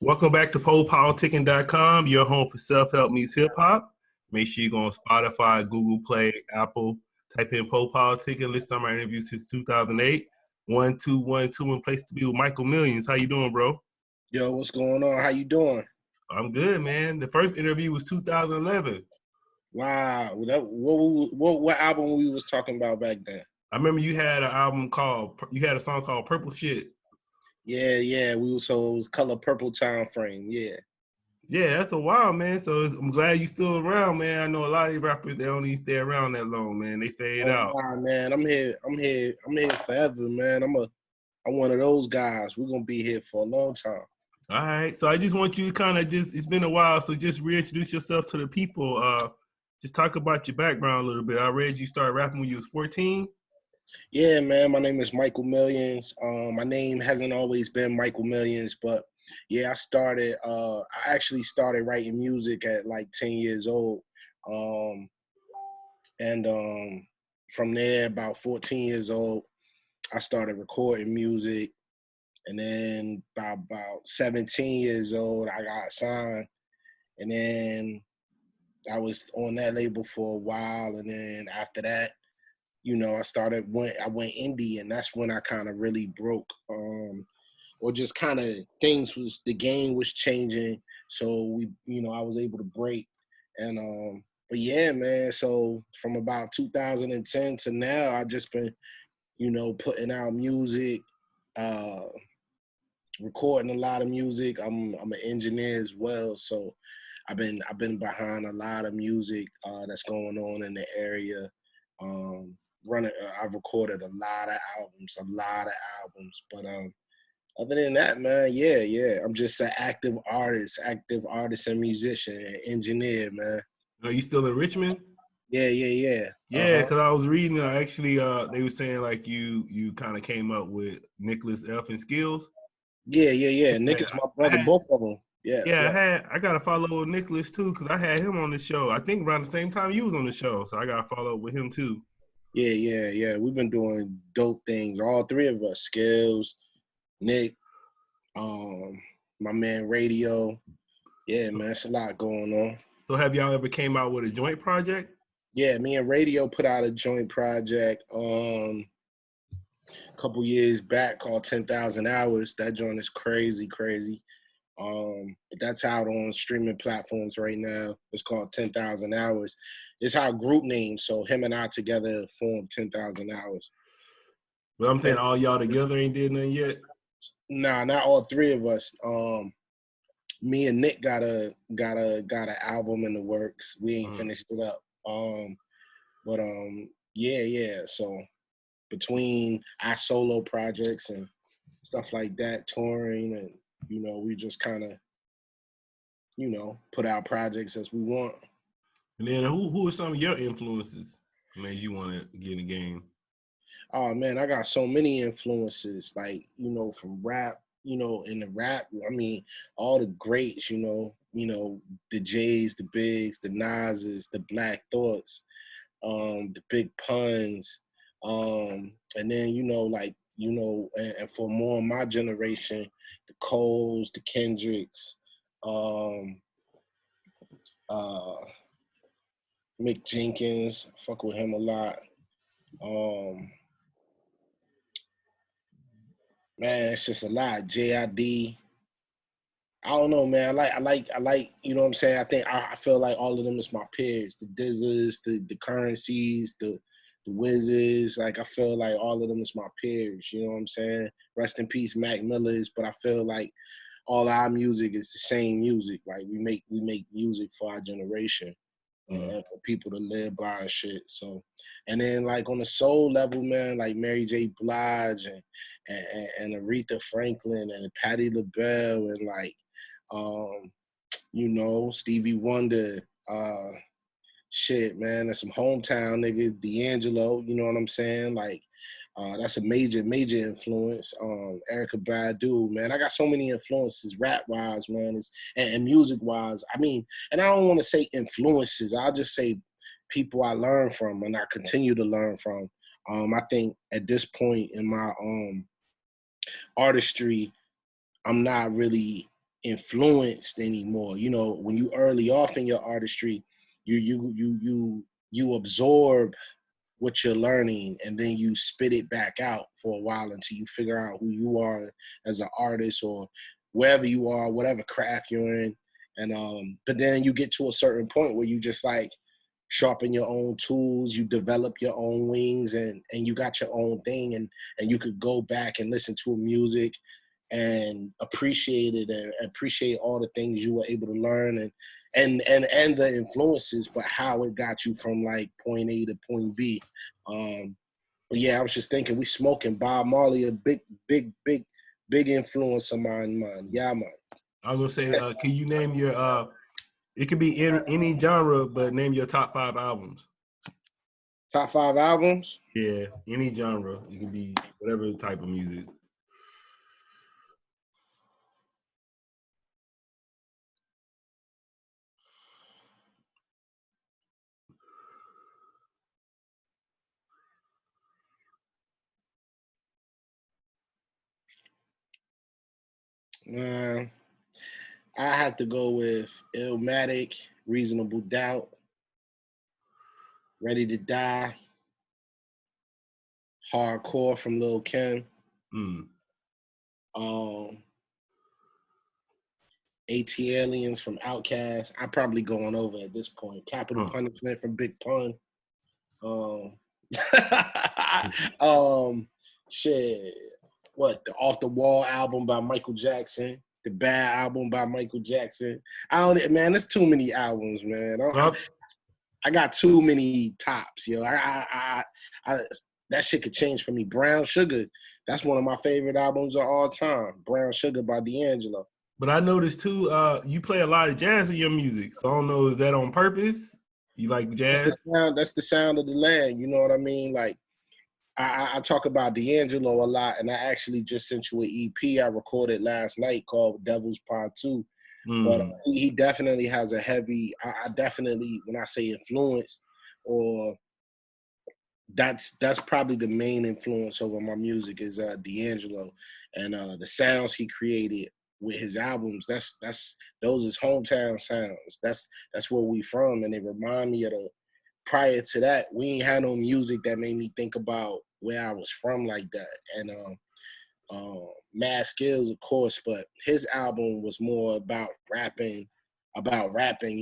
Welcome back to PoPolitickin.com, your home for self-help meets hip-hop. Make sure you go on Spotify, Google Play, Apple. Type in PoPolitickin. Listen to my interviews since 2008. 1212 in place to be with Michael Millions. How you doing, bro? Yo, what's going on? How you doing? I'm good, man. The first interview was 2011. Wow, what album we was talking about back then? I remember you had a song called Purple Shit. Yeah, it was Color Purple Time Frame. Yeah, that's a while, man. So I'm glad you still around, man. I know a lot of these rappers, they don't even stay around that long, man. They fade out. Nah, man, I'm here forever, man. I'm one of those guys. We're gonna be here for a long time. All right. So I just want you to it's been a while, so just reintroduce yourself to the people. Just talk about your background a little bit. I read you started rapping when you was 14. Yeah, man, my name is Michael Millions. My name hasn't always been Michael Millions, but yeah, I actually started writing music at like 10 years old. And from there, about 14 years old, I started recording music. And then by about 17 years old, I got signed. And then I was on that label for a while. And then after that, I went indie, and that's when I kind of really broke. Or just kind of the game was changing. So I was able to break. And but yeah, man, so from about 2010 to now, I've just been, putting out music, recording a lot of music. I'm an engineer as well, so I've been behind a lot of music that's going on in the area. I've recorded a lot of albums, but other than that, man, yeah, I'm just an active artist and musician and engineer, man. Are you still in Richmond? Yeah. Yeah, because I was reading. Actually, they were saying like you kind of came up with Nicholas F. and Skills. Yeah. Nick is my brother, both of them. Yeah, I got to follow with Nicholas too because I had him on the show. I think around the same time you was on the show, so I got to follow up with him too. Yeah. We've been doing dope things, all three of us. Skills, Nick, my man Radio. Yeah, man, it's a lot going on. So have y'all ever came out with a joint project? Yeah, me and Radio put out a joint project a couple years back called 10,000 Hours. That joint is crazy. But that's out on streaming platforms right now. It's called 10,000 Hours. It's our group name, so him and I together formed 10,000 Hours. But I'm saying all y'all together ain't did nothing yet? Nah, not all three of us. Me and Nick got an album in the works. We ain't finished it up. But yeah. So between our solo projects and stuff like that, touring, and we just kind of put out projects as we want. And then who are some of your influences that made you want to get in the game? Oh man, I got so many influences, like from rap. In the rap, I mean, all the greats. The Jays, the Bigs, the Nas's, the Black Thoughts, the Big Puns, and then and for more of my generation, the Coles, the Kendricks, Mick Jenkins, fuck with him a lot. Man, it's just a lot. JID. I don't know, man. I like, you know what I'm saying? I feel like all of them is my peers. The Dizzers, the Currencies, the Wizzes. Like, I feel like all of them is my peers, you know what I'm saying? Rest in peace, Mac Millers. But I feel like all our music is the same music. Like, we make music for our generation. And for people to live by and shit. So, and then like on the soul level, man, like Mary J. Blige and Aretha Franklin and Patti LaBelle and like, Stevie Wonder, shit, man, that's some hometown nigga, D'Angelo, you know what I'm saying? Like, that's a major influence. Erykah Badu, man. I got so many influences rap-wise, man, and music-wise. I mean, and I don't want to say influences. I'll just say people I learn from and I continue to learn from. I think at this point in my artistry, I'm not really influenced anymore. You know, when you early off in your artistry, you absorb what you're learning, and then you spit it back out for a while until you figure out who you are as an artist, or wherever you are, whatever craft you're in. And but then you get to a certain point where you just like sharpen your own tools, you develop your own wings, and you got your own thing, and you could go back and listen to music and appreciate it, and appreciate all the things you were able to learn, and the influences, but how it got you from like point A to point B. But yeah, I was just thinking, we smoking Bob Marley, a big influence of mine. Yeah, man. I was gonna say, can you name your it could be in any genre, but name your top 5 albums. Top 5 albums? Yeah, any genre. It can be whatever type of music. I have to go with Illmatic, Reasonable Doubt, Ready to Die, Hardcore from Lil Kim, AT Aliens from Outkast. I'm probably going over at this point. Capital Punishment from Big Pun. Shit. What, the Off the Wall album by Michael Jackson, the Bad album by Michael Jackson. Man, there's too many albums, man. I got too many tops, yo. I that shit could change for me. Brown Sugar, that's one of my favorite albums of all time. Brown Sugar by D'Angelo. But I noticed too, you play a lot of jazz in your music. So I don't know, is that on purpose? You like jazz? That's the sound of the land. You know what I mean? Like, I talk about D'Angelo a lot, and I actually just sent you an EP I recorded last night called Devil's Pod 2. But he definitely has a heavy, I definitely, when I say influence, or that's probably the main influence over my music is D'Angelo, and the sounds he created with his albums. Those is hometown sounds. That's where we from, and they remind me of the. Prior to that, we ain't had no music that made me think about where I was from like that. And Mad Skills, of course, but his album was more about rapping, you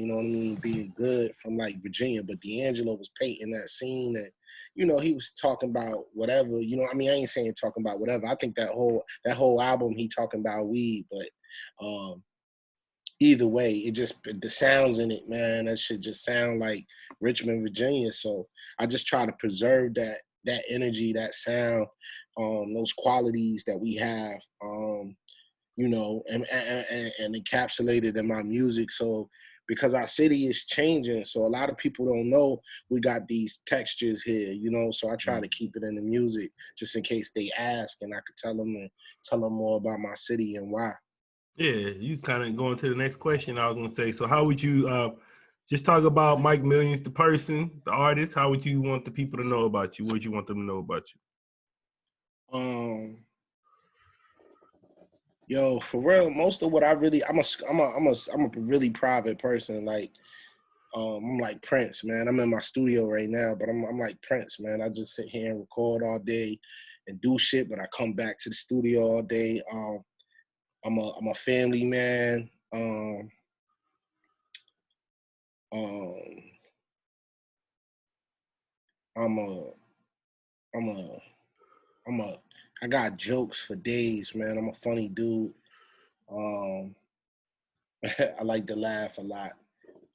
know what I mean, being good from like Virginia. But D'Angelo was painting that scene, and you know, he was talking about whatever, you know, I mean, I ain't saying talking about whatever. I think that whole album he talking about weed, but either way, it just, the sounds in it, man, that shit just sound like Richmond, Virginia. So I just try to preserve that energy, that sound, those qualities that we have, you know, and encapsulate it in my music. So because our city is changing, so a lot of people don't know we got these textures here, you know. So I try to keep it in the music just in case they ask, and I could tell them more about my city and why. Yeah, you kind of going to the next question. I was gonna say, so how would you just talk about Mike Millions, the person, the artist? How would you want the people to know about you? What would you want them to know about you? Yo, for real, most of what I really, I'm a really private person. Like, I'm like Prince, man. I'm in my studio right now, but I'm like Prince, man. I just sit here and record all day and do shit, but I come back to the studio all day. I'm a family man. I got jokes for days, man. I'm a funny dude. I like to laugh a lot.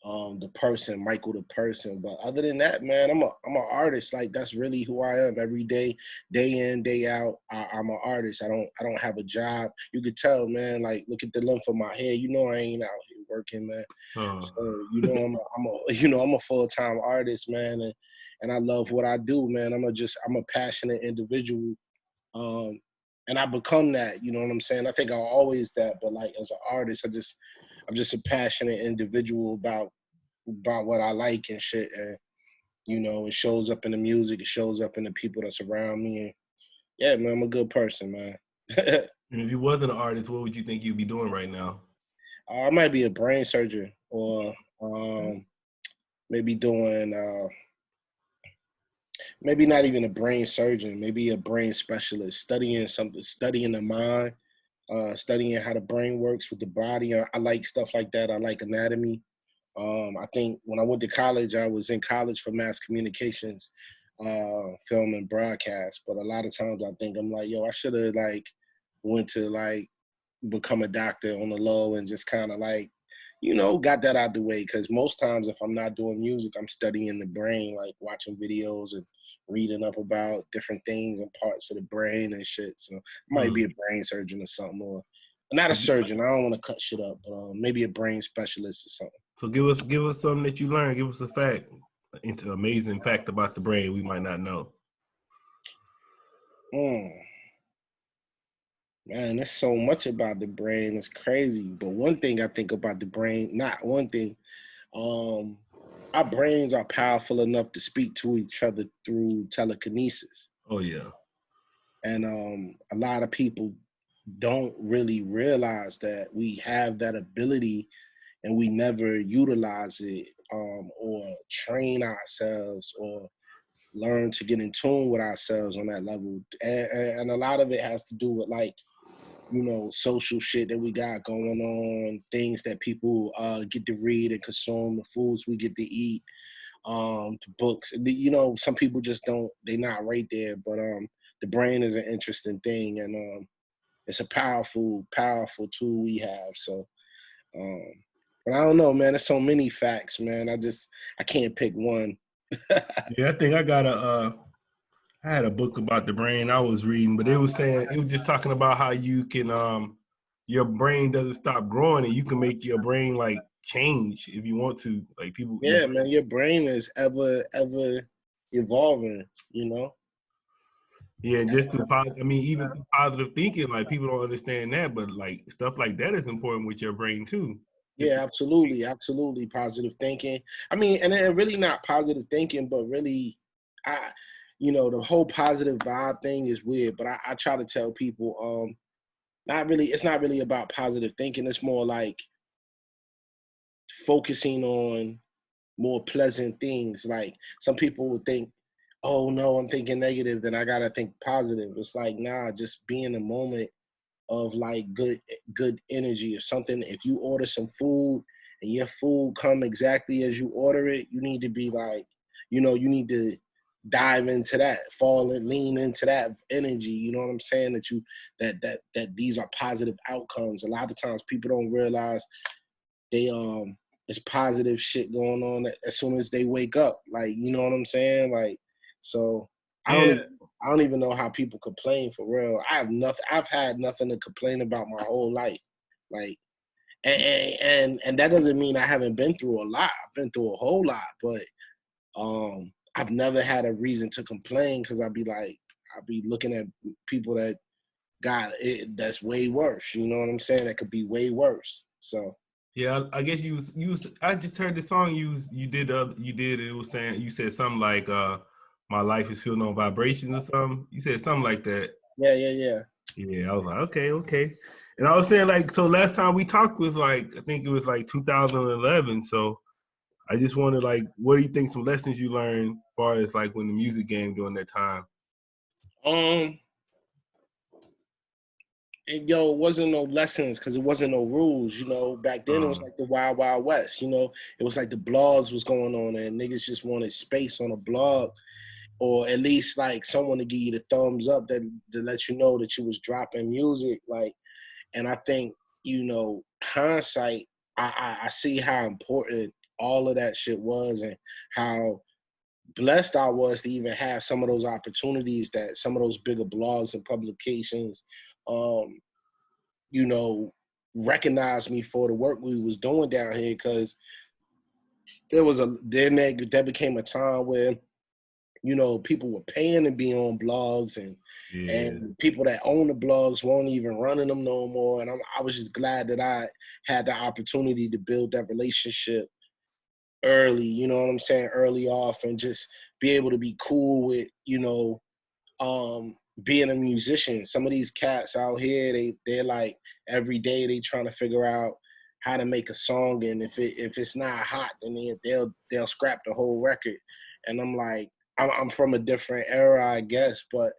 The person, Michael the person. But other than that, man, I'm an artist. Like, that's really who I am every day, day in, day out. I'm an artist. I don't have a job. You could tell, man. Like, look at the length of my hair. You know I ain't out here working, man. So you know I'm a full-time artist, man, and I love what I do, man. I'm a passionate individual. And I become that, you know what I'm saying? I think I'm always that, but like as an artist, I'm just a passionate individual about what I like and shit. And, you know, it shows up in the music, it shows up in the people that's around me. And yeah, man, I'm a good person, man. And if you wasn't an artist, what would you think you'd be doing right now? I might be a brain surgeon or maybe doing maybe not even a brain surgeon, maybe a brain specialist, studying something, studying the mind, studying how the brain works with the body. I like stuff like that. I like anatomy. I think when I went to college, I was in college for mass communications, film and broadcast. But a lot of times I think I'm like, yo, I should have like went to like become a doctor on the low and just kind of like, got that out the way. Because most times if I'm not doing music, I'm studying the brain, like watching videos and reading up about different things and parts of the brain and shit. So I might be a brain surgeon or something, or not a surgeon. I don't want to cut shit up, but maybe a brain specialist or something. So give us something that you learned. Give us a fact, into amazing fact about the brain we might not know. Man, there's so much about the brain. It's crazy. But one thing I think about the brain, not one thing, our brains are powerful enough to speak to each other through telekinesis. Oh yeah. And a lot of people don't really realize that we have that ability and we never utilize it, or train ourselves or learn to get in tune with ourselves on that level. And a lot of it has to do with like, social shit that we got going on, things that people get to read and consume, the foods we get to eat, the books. Some people just don't, they're not right there. But the brain is an interesting thing, and it's a powerful, powerful tool we have. So, but I don't know, man. There's so many facts, man. I can't pick one. Yeah, I think I had a book about the brain I was reading, but it was just talking about how you can your brain doesn't stop growing and you can make your brain like change if you want to. Like people Yeah, man, your brain is ever evolving, Yeah, just through even through positive thinking, like people don't understand that, but like stuff like that is important with your brain too. Yeah, absolutely, absolutely. Positive thinking. I mean, and then really not positive thinking, but really, the whole positive vibe thing is weird. But I try to tell people, not really. It's not really about positive thinking. It's more like focusing on more pleasant things. Like some people would think, oh no, I'm thinking negative, then I gotta think positive. It's like, nah, just be in the moment of like good energy. If you order some food and your food come exactly as you order it, you need to be like, you need to dive into that, fall and lean into that energy. You know what I'm saying? That these are positive outcomes. A lot of times people don't realize they it's positive shit going on as soon as they wake up. Like, you know what I'm saying? Like, so Yeah. I don't even know how people complain for real. I've had nothing to complain about my whole life. Like, and that doesn't mean I haven't been through a lot. I've been through a whole lot, but I've never had a reason to complain because I'll be looking at people that got it that's way worse. You know what I'm saying? That could be way worse. So Yeah, I guess I just heard the song you did it was saying you said something like my life is filled on vibrations or something. You said something like that. yeah. Yeah, I was like, okay. And I was saying like, so last time we talked was like, I think it was like 2011. So I just wanted like, what do you think some lessons you learned as far as like when the music game during that time? It wasn't no lessons because it wasn't no rules. Back then it was like the Wild Wild West. It was like the blogs was going on and niggas just wanted space on a blog, or at least like someone to give you the thumbs up that to let you know that you was dropping music. Like, and I think hindsight, I see how important all of that shit was and how blessed I was to even have some of those opportunities that some of those bigger blogs and publications, you know, recognized me for the work we was doing down here. Because there became a time where people were paying to be on blogs, and people that own the blogs weren't even running them no more. And I was just glad that I had the opportunity to build that relationship early, you know what I'm saying, early off, and just be able to be cool with, being a musician. Some of these cats out here, they're like every day they trying to figure out how to make a song, and if it's not hot, then they'll scrap the whole record. And I'm like, I'm from a different era, I guess, but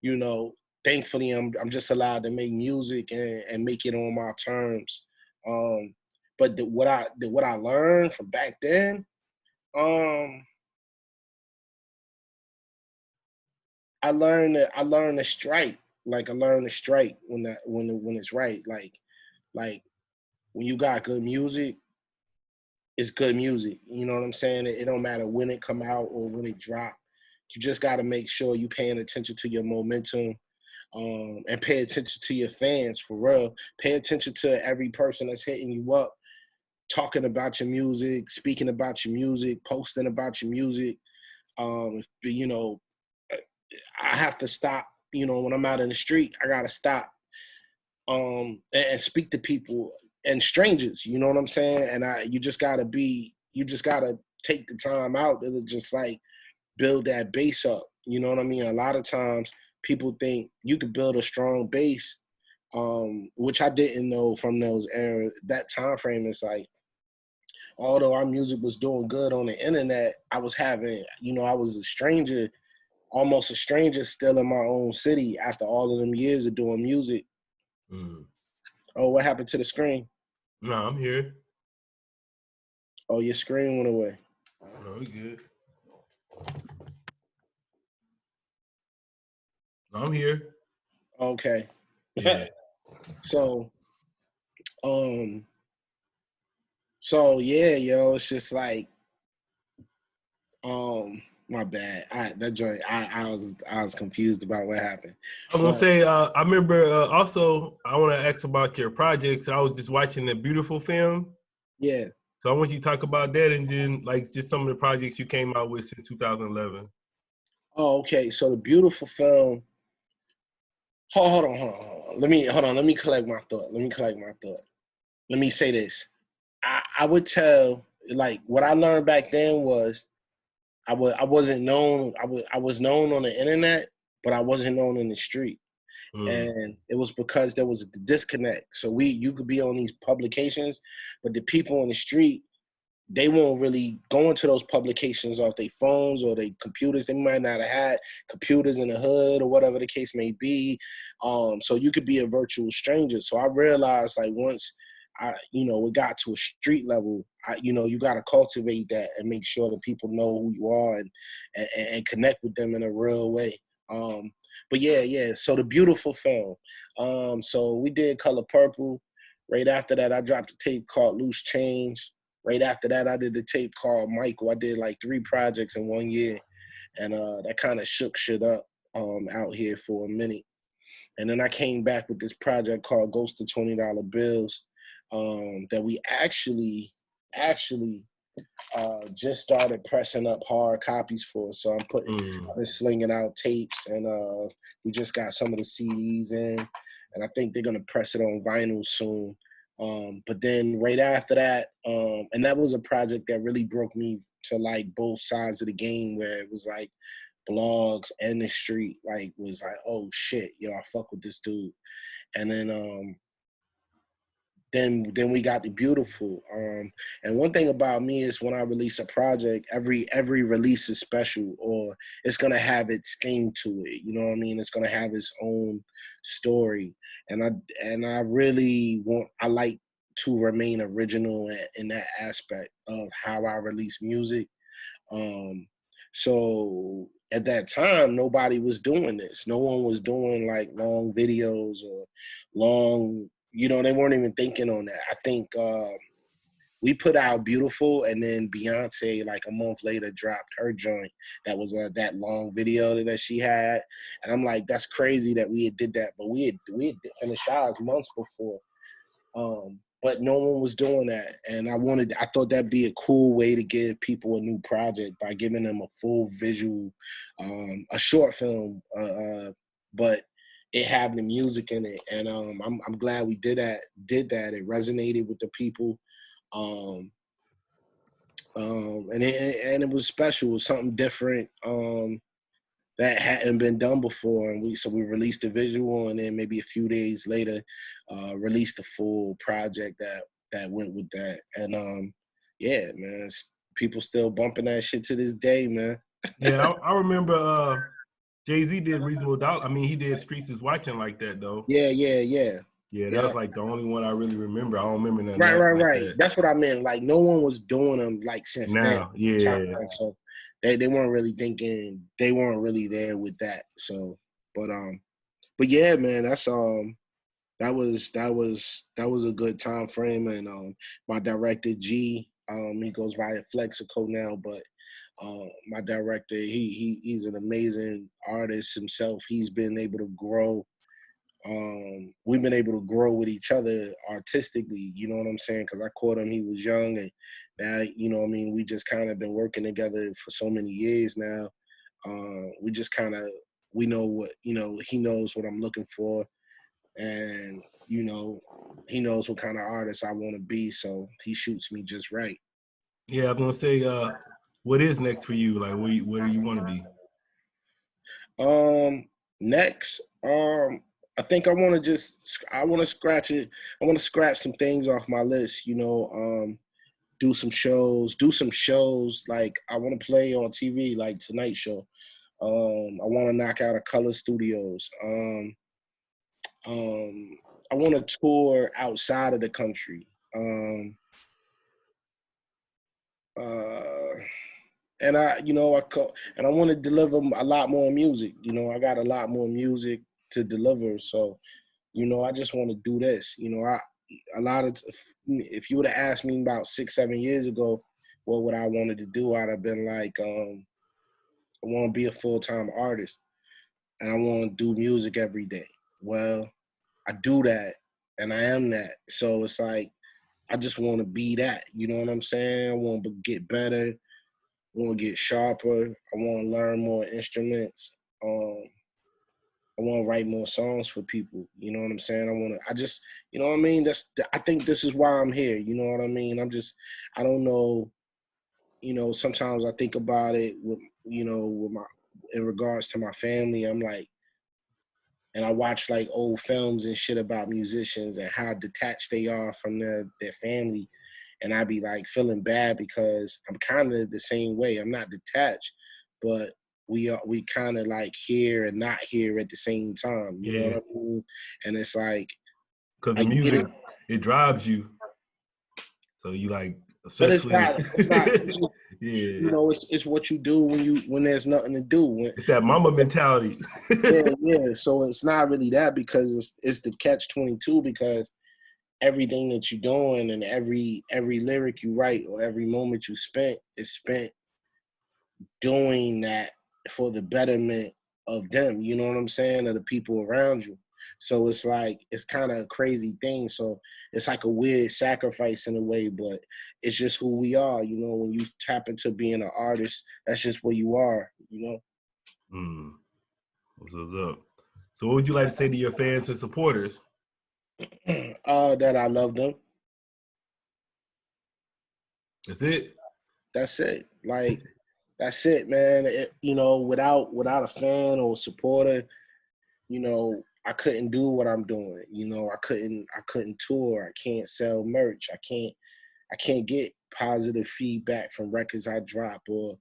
you know, thankfully I'm just allowed to make music and make it on my terms. But what I learned from back then, I learned to strike. Like I learned to strike when it's right. Like when you got good music, it's good music. You know what I'm saying? It don't matter when it come out or when it drop. You just got to make sure you paying attention to your momentum, and pay attention to your fans for real. Pay attention to every person that's hitting you up, talking about your music, speaking about your music, posting about your music. You know, I have to stop. You know, when I'm out in the street, I gotta stop and speak to people and strangers. You know what I'm saying? And you just gotta take the time out to just like build that base up. You know what I mean? A lot of times people think you could build a strong base, which I didn't know from that time frame. Is like, although our music was doing good on the internet, I was a stranger, almost a stranger still in my own city after all of them years of doing music. Mm. Oh, what happened to the screen? No, I'm here. Oh, your screen went away. No, we good. No, I'm here. Okay. Yeah. So yeah, yo, it's just like, my bad. I was confused about what happened. I was gonna say, I remember also. I want to ask about your projects. I was just watching the Beautiful film, Yeah. so I want you to talk about that, and then like just some of the projects you came out with since 2011. Oh, okay. So the Beautiful film. Hold on. Let me collect my thought. Let me say this. I would tell, like, what I learned back then was I wasn't known. I was known on the internet, but I wasn't known in the street. And it was because there was a disconnect. So you could be on these publications, but the people on the street, they won't really go into those publications off their phones or their computers. They might not have had computers in the hood or whatever the case may be. So you could be a virtual stranger. So I realized, like, once it got to a street level, you got to cultivate that and make sure that people know who you are and connect with them in a real way. But yeah. So the Beautiful film. So we did Color Purple. Right after that, I dropped a tape called Loose Change. Right after that, I did a tape called Michael. I did like 3 projects in 1 year, and that kind of shook shit up out here for a minute. And then I came back with this project called Ghost of $20 Bills, that we actually just started pressing up hard copies for. So I've been slinging out tapes, and we just got some of the CDs in, and I think they're gonna press it on vinyl soon. But then right after that, and that was a project that really broke me to like both sides of the game, where it was like blogs and the street, like, was like, oh shit, yo, I fuck with this dude. And then we got the Beautiful. And one thing about me is when I release a project, every release is special, or it's gonna have its thing to it. You know what I mean? It's gonna have its own story. And I like to remain original in that aspect of how I release music. So at that time, nobody was doing this. No one was doing like long videos or long, they weren't even thinking on that. I think we put out Beautiful, and then Beyonce, like a month later, dropped her joint that was that long video that she had. And I'm like, that's crazy that we had did that, but we had finished ours months before. But no one was doing that, and I thought that'd be a cool way to give people a new project by giving them a full visual, a short film, but it had the music in it, and I'm glad we did that. It resonated with the people, and it was special. It was something different. That hadn't been done before, and we released the visual, and then maybe a few days later, released the full project that went with that. And yeah, man, people still bumping that shit to this day, man. Yeah, I remember Jay-Z did Reasonable Doubt. I mean, he did Streets is Watching like that though. Yeah. Yeah, that was like the only one I really remember. I don't remember nothing like Right. that. That's what I meant. Like no one was doing them like since Now, then. yeah. So they weren't really thinking, they weren't really there with that. So but yeah, man, that's that was a good time frame. And my director G, he goes by Flexico now, but my director, he's an amazing artist himself. He's been able to grow. We've been able to grow with each other artistically, you know what I'm saying? Because I caught him, he was young, and now, you know what I mean, we just kind of been working together for so many years now. We just kind of, we know what, you know, he knows what I'm looking for, and, you know, he knows what kind of artist I want to be, so he shoots me just right. Yeah, I was gonna say, what is next for you? Like, where do you want to be? Next, I think I want to scratch it. I want to scratch some things off my list, you know, do some shows. Like I want to play on TV, like Tonight Show. I want to knock out a Color Studios. I want to tour outside of the country. And I, you know, and I want to deliver a lot more music. You know, I got a lot more music to deliver. So, you know, I just want to do this. You know, if you would have asked me about 6-7 years ago, what would I wanted to do? I'd have been like, I want to be a full-time artist, and I want to do music every day. Well, I do that, and I am that. So it's like, I just want to be that. You know what I'm saying? I want to get better. I want to get sharper. I want to learn more instruments. I want to write more songs for people. You know what I'm saying? You know what I mean? I think this is why I'm here. You know what I mean? I don't know, you know, sometimes I think about it in regards to my family. I'm like, and I watch like old films and shit about musicians and how detached they are from their family. And I be like feeling bad because I'm kind of the same way. I'm not detached, but we kind of like here and not here at the same time. You know what I mean? And it's like, because the music, it drives you. So you like, especially. But it's not. Yeah. You know, it's what you do when there's nothing to do. It's that mama mentality. Yeah. So it's not really that, because it's the catch-22, because everything that you're doing and every lyric you write or every moment you spent is spent doing that for the betterment of them, you know what I'm saying, of the people around you. So it's like, it's kind of a crazy thing. So it's like a weird sacrifice in a way, but it's just who we are. You know, when you tap into being an artist, that's just where you are, you know? What's up? So what would you like to say to your fans and supporters? That I love them. That's it? That's it. Like, that's it, man. You know, without a fan or supporter, you know, I couldn't do what I'm doing. You know, I couldn't tour. I can't sell merch. I can't get positive feedback from records I drop, or,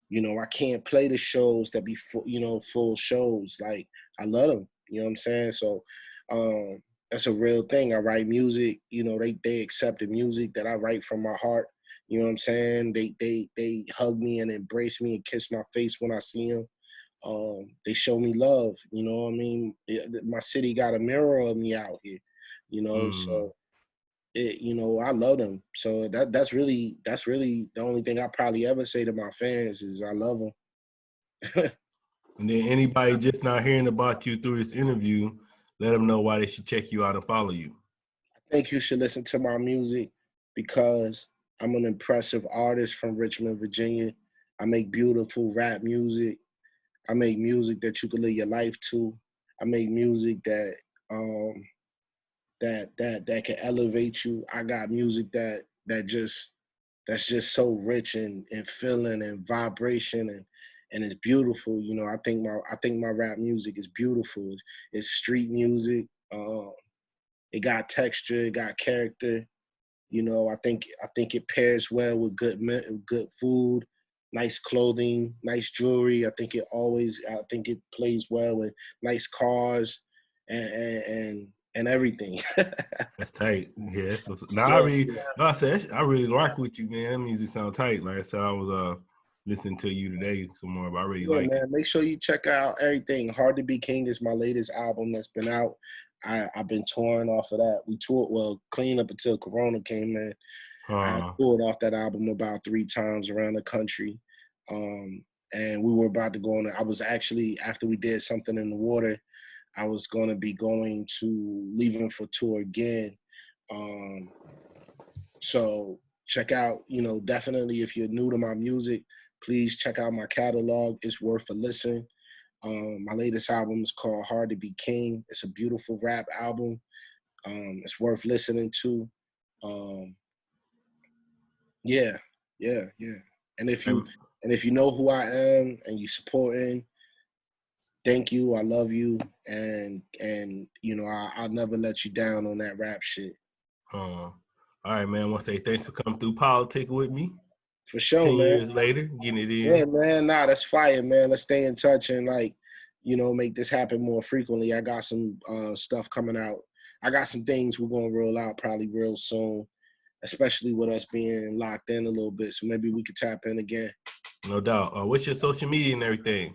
you know, I can't play the shows that be full shows. Like, I love them. You know what I'm saying? So that's a real thing. I write music. You know, they accept the music that I write from my heart. You know what I'm saying? They hug me and embrace me and kiss my face when I see them. They show me love, you know what I mean? My city got a mirror of me out here, you know, so you know, I love them. So that's really the only thing I probably ever say to my fans is I love them. And then anybody just not hearing about you through this interview, let them know why they should check you out and follow you. I think you should listen to my music because I'm an impressive artist from Richmond, Virginia. I make beautiful rap music. I make music that you can live your life to. I make music that that can elevate you. I got music that's just so rich and feeling and vibration and it's beautiful. You know, I think my rap music is beautiful. It's street music. It got texture, it got character. You know, I think it pairs well with good food, nice clothing, nice jewelry. I think it plays well with nice cars and everything. That's tight. Yeah. So now Yeah, I really rock with you, man. That music sound tight. Like I said, I was listening to you today some more, but I really yeah, like it. man. Make sure you check out everything. Hard to Be King is my latest album that's been out. I've been touring off of that. We toured clean up until Corona came in. I Uh, toured off that album about 3 times around the country. And we were about to go on. I was actually, after we did Something in the Water, I was going to be leaving for tour again. So check out, definitely if you're new to my music, please check out my catalog. It's worth a listen. My latest album is called Hard to Be King. It's a beautiful rap album. It's worth listening to. Um, yeah, yeah, yeah. And if you and, and if you know who I am and you supporting, thank you. I love you, and I'll never let you down on that rap shit. all right, man. I want to say thanks for coming through Politic with me. For sure, 10 years man. later, getting it Yeah, in. man. Nah, that's fire, man. Let's stay in touch and make this happen more frequently. I got some stuff coming out. I got some things we're gonna roll out probably real soon, especially with us being locked in a little bit. So maybe we could tap in again. No doubt. What's your social media and everything?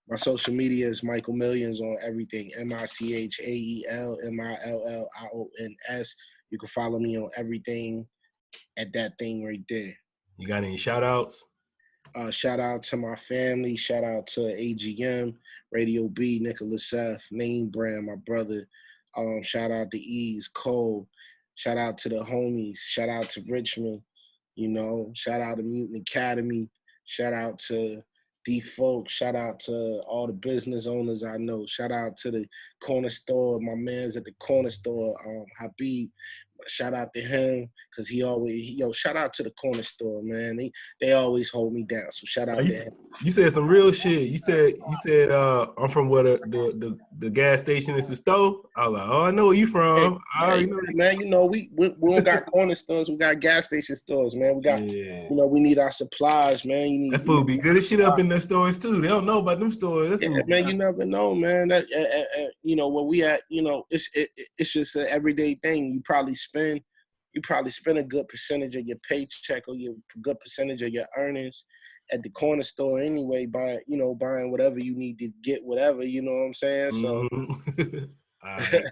My social media is Michael Millions on everything. MichaelMillions. You can follow me on everything at that thing right there. You got any shout outs? Shout out to my family. Shout out to AGM, Radio B, Nicholas F, Name Brand, my brother. Shout out to Ease, Cole. Shout out to the homies. Shout out to Richmond. Shout out to Mutant Academy. Shout out to D Folk. Shout out to all the business owners I know. Shout out to the corner store, my man's at the corner store, Habib. Shout out to him because shout out to the corner store, man. They always hold me down. So shout out to him. You said some real shit. You said I'm from where the gas station is the store. I was like, oh, I know where you from. I already know. Man, we don't got corner stores, we got gas station stores, man. We got we need our supplies, man. That food be good as shit up in the stores too. They don't know about them stores. That food man, you never know, man. That where we at, it's just an everyday thing. You probably spend a good percentage of your paycheck or your good percentage of your earnings at the corner store anyway, buying whatever you need to get, whatever, you know what I'm saying? So mm-hmm. All right.